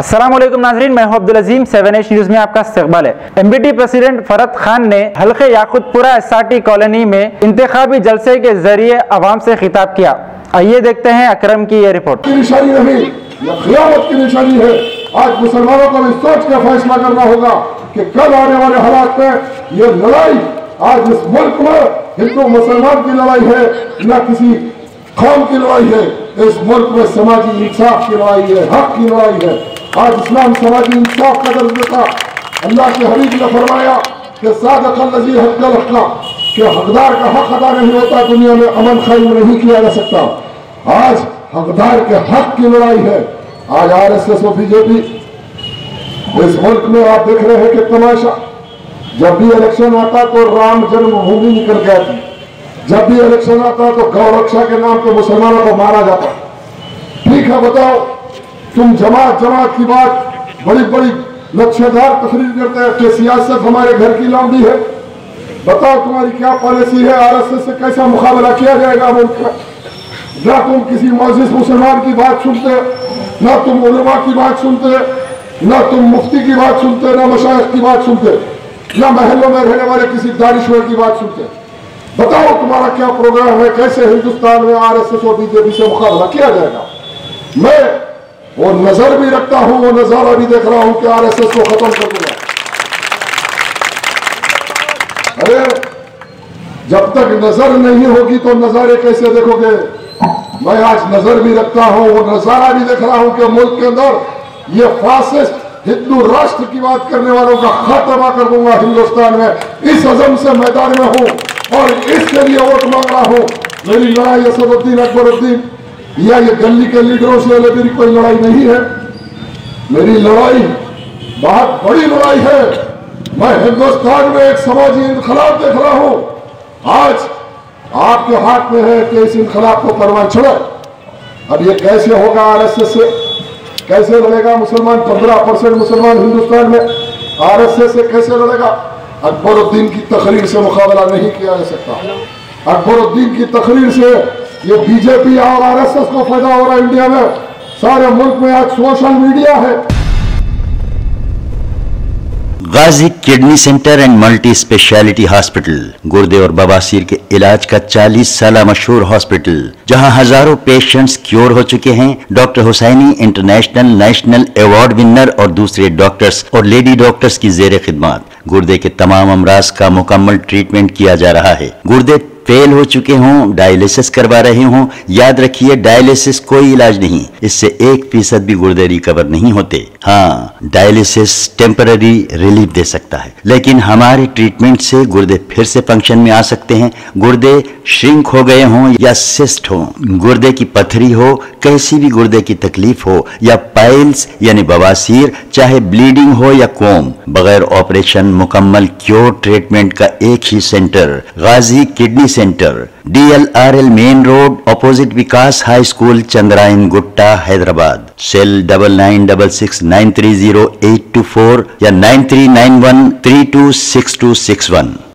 अस्सलाम वालेकुम नाज़रीन, मैं हूं अब्दुल अजीम। 7H न्यूज़ में आपका इस्तकबाल है। MBT प्रेसिडेंट फरद खान ने हल्के याकूतपुरा SRT कॉलोनी में इंतखाबी जलसे के जरिए आवाम से खिताब किया। आइए देखते हैं अकरम की ये रिपोर्ट। की निशानी नहीं, यह खियामत की निशानी है। आज मुसलमानों को भी सोच कर फैसला करना होगा कि कल आने वाले हालात में यह लड़ाई आज इस मुल्क में हिंदू मुसलमान की लड़ाई है, न किसी कौम की लड़ाई है। इस मुल्क में समाजी इंसाफ की लड़ाई है, हक की लड़ाई है। आज इस्लाम समाजी इंसाफ का दर्ज देता। अल्लाह के हबीब ने फरमाया कि सादक़ल्लज़ी हक़्क़ल हक़्क़ा, कि हकदार का हक अदा नहीं होता, दुनिया में अमन कायम नहीं किया जा सकता। आज हकदार के हक की लड़ाई है। आज RSS और बीजेपी इस मुल्क में आप देख रहे हैं कि तमाशा, जब भी इलेक्शन आता तो राम जन्मभूमि निकल के आती, जब भी इलेक्शन आता तो गौ रक्षा के नाम पे मुसलमानों को मारा जाता। ठीक है, बताओ, तुम जमात की बात बड़ी बड़ी लक्ष्यदार तकरीर करते हैं कि सियासत हमारे घर की लौंडी है। बताओ तुम्हारी क्या पॉलिसी है, RSS से कैसा मुकाबला किया जाएगा मुल्क में। ना तुम किसी मौजिज़ मुसलमान की बात सुनते, ना तुम उलमा की बात सुनते, ना तुम मुफ्ती की बात सुनते, ना मशाइख की बात सुनते, ना महलों में रहने वाले किसी दानिश्वर की बात सुनते। बताओ तुम्हारा क्या प्रोग्राम है, कैसे हिंदुस्तान में RSS और बीजेपी से मुकाबला किया जाएगा। मैं वो नजर भी रखता हूं, वो नजारा भी देख रहा हूं कि RSS को खत्म कर दूंगा। अरे जब तक नजर नहीं होगी तो नजारे कैसे देखोगे। मैं आज नजर भी रखता हूं, वो नजारा भी देख रहा हूं कि मुल्क के अंदर ये फासिस्ट हिंदू राष्ट्र की बात करने वालों का खात्मा कर दूंगा हिंदुस्तान में। इस अज़म से मैदान में हूं और इसके लिए वोट मांग रहा हूं। मेरी लड़ाई असदुद्दीन अकबरुद्दीन या ये गली के लीडरों से मेरी कोई लड़ाई नहीं है। मेरी लड़ाई बहुत बड़ी लड़ाई है। मैं हिंदुस्तान में एक समाजी इनकलाब देख रहा हूं। आज आपके हाथ में है कि इस इनकलाब को परवान चढ़े। अब ये कैसे होगा, RSS से कैसे लड़ेगा मुसलमान। 15% मुसलमान हिंदुस्तान में, RSS से कैसे लड़ेगा। अकबरुद्दीन की तकरीर से मुकाबला नहीं किया जा सकता। अकबरुद्दीन की तकरीर से ये बीजेपी और RSS को फायदा हो रहा है। इंडिया में सारे मुल्क में आज सोशल मीडिया है। Ghazi kidney centre and multi speciality hospital, गुर्दे और बवासीर के इलाज का 40 साल मशहूर हॉस्पिटल, जहां हजारों पेशेंट्स क्योर हो चुके हैं। Doctor Hussaini international national award winner और दूसरे डॉक्टर्स और लेडी डॉक्टर्स की जेर खिदमत गुर्दे के तमाम अमराज का मुकम्मल ट्रीटमेंट किया जा रहा है। गुर्दे फेल हो चुके हों, डायलिसिस करवा रहे हों, याद रखिए डायलिसिस कोई इलाज नहीं, इससे 1% भी गुर्दे रिकवर नहीं होते। हाँ, डायलिसिस टेम्पररी रिलीफ दे सकता है, लेकिन हमारे ट्रीटमेंट से गुर्दे फिर से फंक्शन में आ सकते हैं। गुर्दे श्रिंक हो गए हों या सिस्ट हो, गुर्दे की पथरी हो, कैसी भी गुर्दे की तकलीफ हो, या पाइल्स यानी बवासीर, चाहे ब्लीडिंग हो या कोम, बगैर ऑपरेशन मुकम्मल क्योर ट्रीटमेंट का एक ही centre, Ghazi kidney centre, DLRL main road, opposite Vikas high school, Chandrayangutta, Hyderabad. Cell 9966930824 या 9391326261।